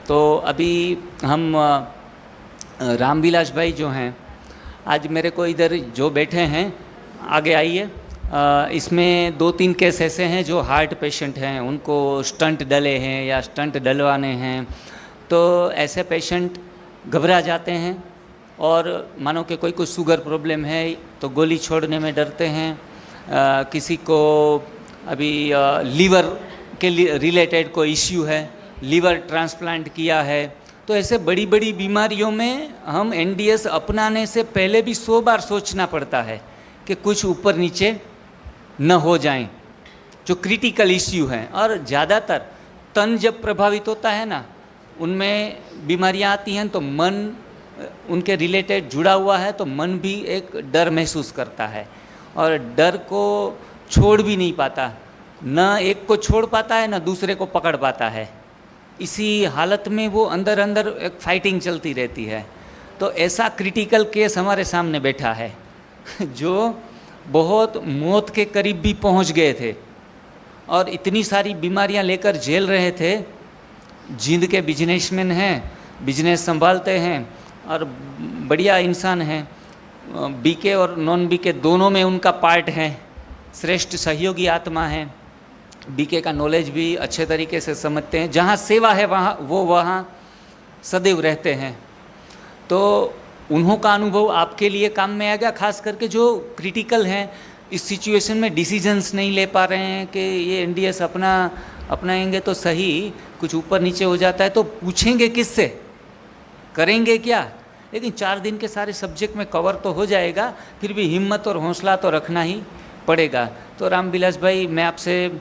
तो अभी हम रामविलास भाई जो हैं, आज मेरे को इधर जो बैठे हैं आगे आइए। इसमें 2-3 केस ऐसे हैं जो हार्ट पेशेंट हैं, उनको स्टंट डले हैं या स्टंट डलवाने हैं। तो ऐसे पेशेंट घबरा जाते हैं और मानो कि कोई शुगर प्रॉब्लम है तो गोली छोड़ने में डरते हैं। किसी को अभी लीवर के रिलेटेड कोई इश्यू है, लीवर ट्रांसप्लांट किया है। तो ऐसे बड़ी बड़ी बीमारियों में हम एनडीएस अपनाने से पहले भी 100 बार सोचना पड़ता है कि कुछ ऊपर नीचे न हो जाएं, जो क्रिटिकल इश्यू हैं। और ज़्यादातर तन जब प्रभावित होता है ना, उनमें बीमारियां आती हैं तो मन उनके रिलेटेड जुड़ा हुआ है, तो मन भी एक डर महसूस करता है और डर को छोड़ भी नहीं पाता। न एक को छोड़ पाता है, न दूसरे को पकड़ पाता है। इसी हालत में वो अंदर अंदर एक फाइटिंग चलती रहती है। तो ऐसा क्रिटिकल केस हमारे सामने बैठा है जो बहुत मौत के करीब भी पहुंच गए थे और इतनी सारी बीमारियां लेकर झेल रहे थे। जिंद के बिजनेसमैन हैं, बिजनेस संभालते हैं और बढ़िया इंसान हैं। बीके और नॉन बीके दोनों में उनका पार्ट है, श्रेष्ठ सहयोगी आत्मा है। बीके का नॉलेज भी अच्छे तरीके से समझते हैं। जहाँ सेवा है वहाँ सदैव रहते हैं। तो उन्हों का अनुभव आपके लिए काम में आएगा, खास करके जो क्रिटिकल हैं, इस सिचुएशन में डिसीजंस नहीं ले पा रहे हैं कि ये एनडीएस अपनाएंगे तो सही, कुछ ऊपर नीचे हो जाता है तो पूछेंगे किससे, करेंगे क्या। लेकिन 4 दिन के सारे सब्जेक्ट में कवर तो हो जाएगा, फिर भी हिम्मत और हौसला तो रखना ही पड़ेगा। तो रामविलास भाई, मैं आपसे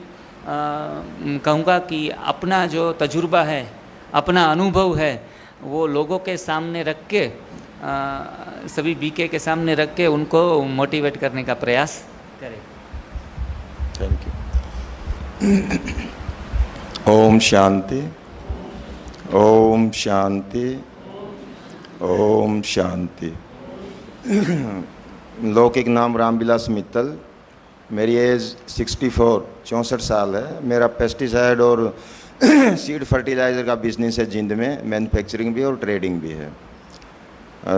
कहूँगा कि अपना जो तजुर्बा है, अपना अनुभव है, वो लोगों के सामने रख के, सभी बीके के सामने रख के उनको मोटिवेट करने का प्रयास करें। Thank you. ओम शांति, ओम शांति, ओम शांति। लौकिक नाम रामविलास मित्तल। मेरी एज 64 साल है। मेरा पेस्टिसाइड और सीड फर्टिलाइज़र का बिजनेस है जिंद में, मैन्युफैक्चरिंग भी और ट्रेडिंग भी है।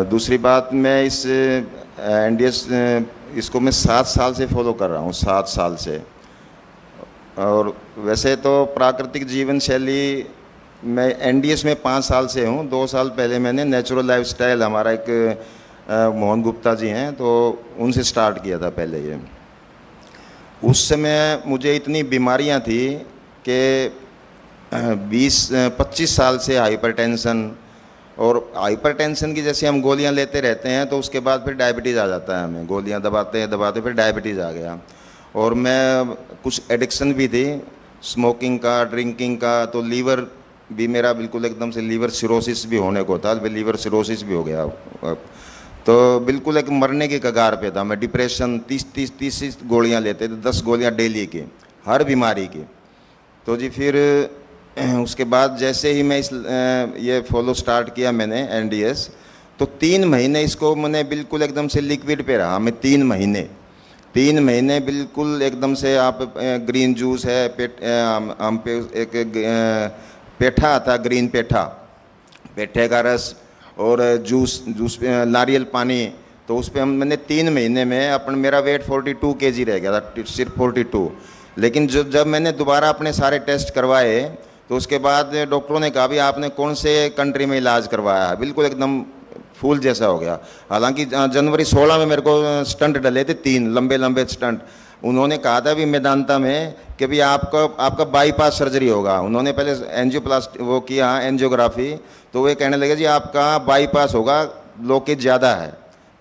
दूसरी बात, मैं इस एनडीएस इसको मैं 7 साल से फॉलो कर रहा हूँ, 7 साल से। और वैसे तो प्राकृतिक जीवन शैली मैं एनडीएस में 5 साल से हूँ। 2 साल पहले मैंने नेचुरल लाइफस्टाइल, हमारा एक मोहन गुप्ता जी हैं, तो उनसे स्टार्ट किया था पहले ये। उस समय मुझे इतनी बीमारियां थी कि 20-25 साल से हाइपरटेंशन, और हाइपरटेंशन की जैसे हम गोलियां लेते रहते हैं तो उसके बाद फिर डायबिटीज़ आ जाता है हमें, गोलियां दबाते फिर डायबिटीज़ आ गया। और मैं कुछ एडिक्शन भी थी, स्मोकिंग का, ड्रिंकिंग का। तो लीवर भी मेरा बिल्कुल एकदम से लीवर सिरोसिस भी होने को था, लीवर सिरोसिस भी हो गया। तो बिल्कुल एक मरने की कगार पे था मैं। डिप्रेशन, 30 गोलियां लेते थे, 10 गोलियां डेली की, हर बीमारी की। तो जी फिर उसके बाद जैसे ही मैं ये फॉलो स्टार्ट किया मैंने एनडीएस, तो 3 महीने इसको मैंने बिल्कुल एकदम से लिक्विड पे रहा मैं। 3 महीने बिल्कुल एकदम से। आप ग्रीन जूस है, हम पे एक पेठा आता, ग्रीन पेठे का रस और जूस नारियल पानी। तो उस पर मैंने 3 महीने में मेरा वेट 42 kg रह गया था, सिर्फ 42। लेकिन जब मैंने दोबारा अपने सारे टेस्ट करवाए तो उसके बाद डॉक्टरों ने कहा भी आपने कौन से कंट्री में इलाज करवाया है, बिल्कुल एकदम फूल जैसा हो गया। हालांकि जनवरी 16 में मेरे को स्टंट डले थे, 3 लंबे स्टंट। उन्होंने कहा था भी मेदांता में कि भी आपका बाईपास सर्जरी होगा। उन्होंने पहले एंजियोप्लास्टी वो किया, एंजियोग्राफी। तो वे कहने लगे जी आपका बाईपास होगा, ब्लॉकेज ज़्यादा है।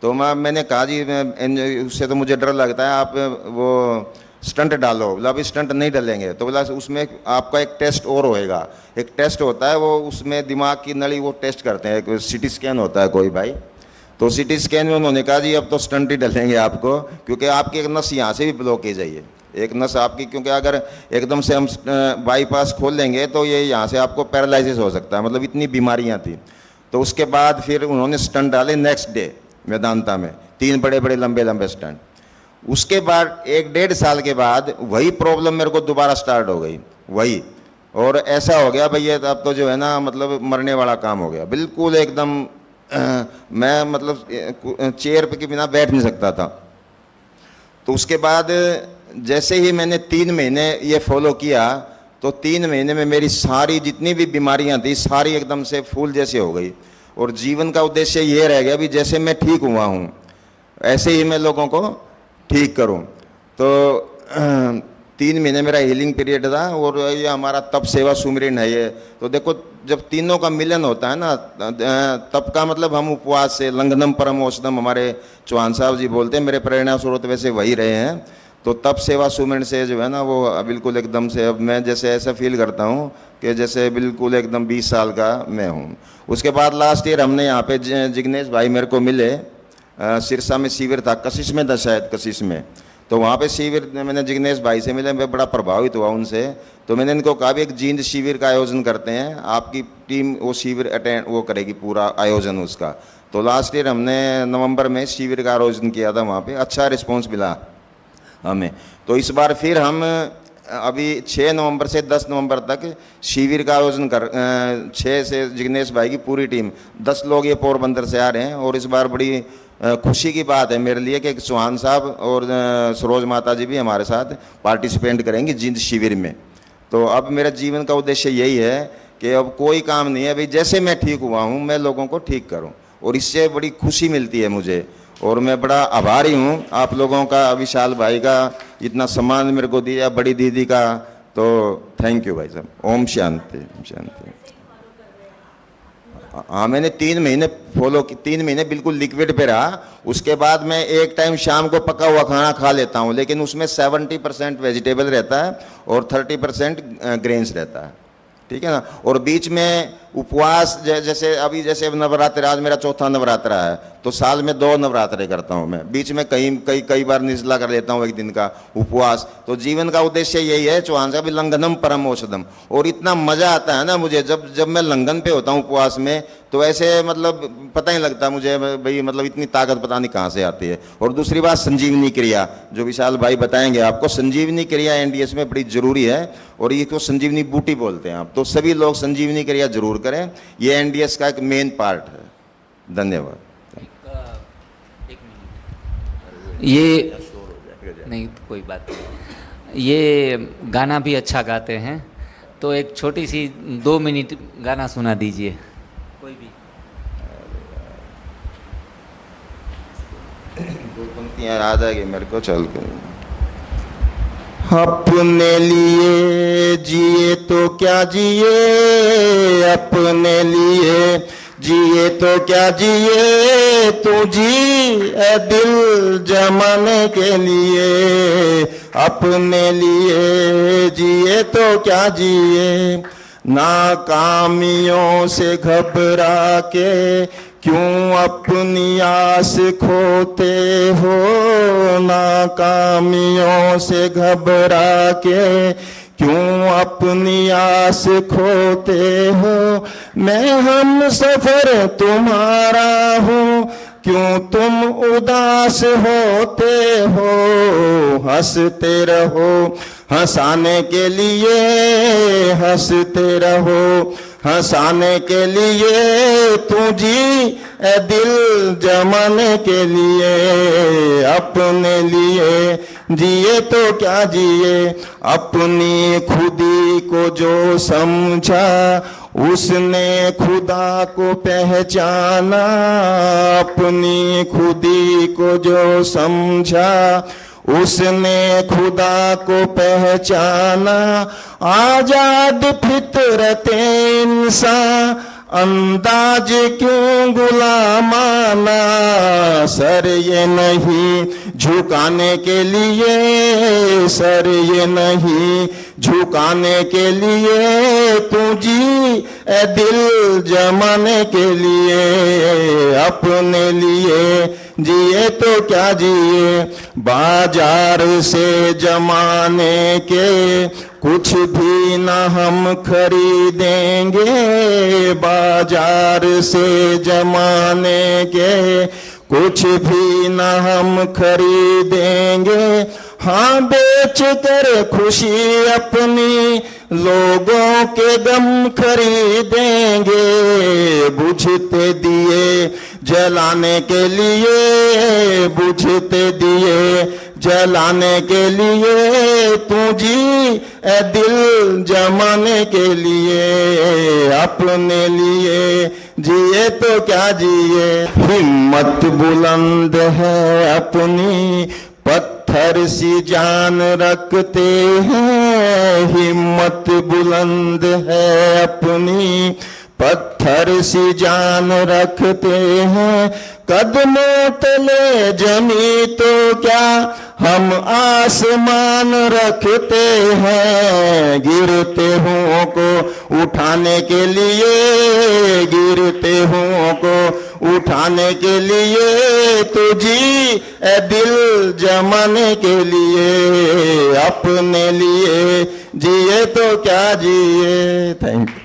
तो मैंने कहा जी उससे तो मुझे डर लगता है, आप वो स्टंट डालो। बोला अभी स्टंट नहीं डालेंगे। तो बोला उसमें आपका एक टेस्ट और होएगा, एक टेस्ट होता है वो, उसमें दिमाग की नली वो टेस्ट करते हैं, एक सीटी स्कैन होता है कोई भाई। तो सीटी स्कैन में उन्होंने कहा जी अब तो स्टंट ही डालेंगे आपको, क्योंकि आपकी एक नस यहाँ से भी ब्लॉकेज है, ये एक नस आपकी, क्योंकि अगर एकदम से हम बाईपास खोल लेंगे तो ये यहाँ से आपको पैरालिसिस हो सकता है, मतलब इतनी बीमारियाँ थी। तो उसके बाद फिर उन्होंने स्टंट डाले नेक्स्ट डे मेदांता में, 3 बड़े लंबे स्टंट। उसके बाद 1-1.5 साल के बाद वही प्रॉब्लम मेरे को दोबारा स्टार्ट हो गई, वही और ऐसा हो गया भैया अब तो जो है ना मतलब मरने वाला काम हो गया बिल्कुल एकदम। मैं मतलब चेयर पे के बिना बैठ नहीं सकता था। तो उसके बाद जैसे ही मैंने 3 महीने ये फॉलो किया तो 3 महीने में मेरी सारी जितनी भी बीमारियां थी सारी एकदम से फूल जैसे हो गई। और जीवन का उद्देश्य ये रह गया भी जैसे मैं ठीक हुआ हूँ ऐसे ही मैं लोगों को ठीक करूँ। तो 3 महीने मेरा हीलिंग पीरियड था और ये हमारा तप सेवा सुमिरन है ये। तो देखो जब तीनों का मिलन होता है ना तप का मतलब हम उपवास से लंघनम परम औषधम हमारे चौहान साहब जी बोलते हैं, मेरे प्रेरणा स्रोत वैसे वही रहे हैं। तो तप सेवा सुमिरन से जो है ना वो बिल्कुल एकदम से अब मैं जैसे ऐसा फील करता हूँ कि जैसे बिल्कुल एकदम 20 साल का मैं हूँ। उसके बाद लास्ट ईयर हमने यहाँ पे जिग्नेश भाई मेरे को मिले, सिरसा में शिविर था, कशिश में था शायद, कशिश में। तो वहाँ पे शिविर मैंने जिग्नेश भाई से मिले, मैं बड़ा प्रभावित हुआ उनसे। तो मैंने इनको कहा भी एक जींद शिविर का आयोजन करते हैं, आपकी टीम वो शिविर अटेंड वो करेगी पूरा आयोजन उसका। तो लास्ट ईयर हमने नवंबर में शिविर का आयोजन किया था, वहाँ पे अच्छा रिस्पॉन्स मिला हमें। तो इस बार फिर हम अभी 6 नवंबर से 10 नवंबर तक शिविर का आयोजन 6 से जिग्नेश भाई की पूरी टीम 10 लोग ये पोरबंदर से आ रहे हैं। और इस बार बड़ी खुशी की बात है मेरे लिए कि चौहान साहब और सरोज माता जी भी हमारे साथ पार्टिसिपेंट करेंगे जिंद शिविर में। तो अब मेरा जीवन का उद्देश्य यही है कि अब कोई काम नहीं है भाई, जैसे मैं ठीक हुआ हूँ मैं लोगों को ठीक करूँ और इससे बड़ी खुशी मिलती है मुझे। और मैं बड़ा आभारी हूँ आप लोगों का, विशाल भाई का इतना सम्मान मेरे को दिया, बड़ी दीदी का। तो थैंक यू भाई साहब। ओम शांति, ओम शांति। हाँ मैंने 3 महीने फॉलो की, 3 महीने बिल्कुल लिक्विड पे रहा। उसके बाद मैं एक टाइम शाम को पका हुआ खाना खा लेता हूँ, लेकिन उसमें 70% वेजिटेबल रहता है और 30% ग्रेन्स रहता है, ठीक है ना। और बीच में उपवास जैसे अभी जैसे नवरात्र, आज मेरा 4था नवरात्र है, तो साल में 2 नवरात्रे करता हूँ मैं। बीच में कई बार निर्जला कर लेता हूँ 1 दिन का उपवास। तो जीवन का उद्देश्य यही है चौहान साहब, लंघनम परम औषधम। और इतना मजा आता है ना मुझे जब मैं लंघन पे होता हूँ उपवास में, तो ऐसे मतलब पता ही लगता मुझे भाई, मतलब इतनी ताकत पता नहीं कहाँ से आती है। और दूसरी बात संजीवनी क्रिया, जो विशाल भाई बताएंगे आपको, संजीवनी क्रिया एनडीएस में बड़ी जरूरी है। और ये तो संजीवनी बूटी बोलते हैं आप, तो सभी लोग संजीवनी क्रिया जरूर करें, ये एनडीएस का एक मेन पार्ट है। धन्यवाद। ये नहीं तो कोई बात नहीं, ये गाना भी अच्छा गाते हैं, तो एक छोटी सी 2 मिनट गाना सुना दीजिए कोई भी। 2 पंक्तियां याद आ गई मेरे को, चल कर। अपने लिए जिए तो क्या जिए, अपने लिए जिए तो क्या जिए, तू जी ए दिल जमाने के लिए। अपने लिए जिए तो क्या जिए, नाकामियों से घबरा के क्यों अपनी आस खोते हो, नाकामियों से घबरा के क्यों अपनी आस खोते हो। मैं हम सफर तुम्हारा हूँ, क्यों तुम उदास होते हो। हंसते रहो हंसाने के लिए, हंसते रहो हंसाने के लिए, तू जी ए दिल जमाने के लिए। अपने लिए जिए तो क्या जिए, अपनी खुदी को जो समझा, उसने खुदा को पहचाना। अपनी खुदी को जो समझा, उसने खुदा को पहचाना। आजाद फितरत इंसान, अंदाज क्यों गुलामाना। सर ये नहीं झुकाने के लिए, सर ये नहीं झुकाने के लिए, तू जी ए दिल जमाने के लिए। अपने लिए जिए तो क्या जिए, बाजार से जमाने के कुछ भी न हम खरीदेंगे। बाजार से जमाने के कुछ भी न हम खरीदेंगे। हाँ बेच कर खुशी अपनी लोगों के गम खरीदेंगे, बुझते दिए जलाने के लिए, बुझते दिए जलाने के लिए, तू जी ए दिल जमाने के लिए, अपने लिए जिए तो क्या जिए। हिम्मत बुलंद है अपनी, पत्थर सी जान रखते हैं, हिम्मत बुलंद है अपनी, पत्थर सी जान रखते हैं, कदमों तले जमी तो क्या हम आसमान रखते हैं, गिरते हुओं को उठाने के लिए, गिरते हुओं को उठाने के लिए, तो जी ए दिल जमाने के लिए, अपने लिए जिए तो क्या जिए। Thank you.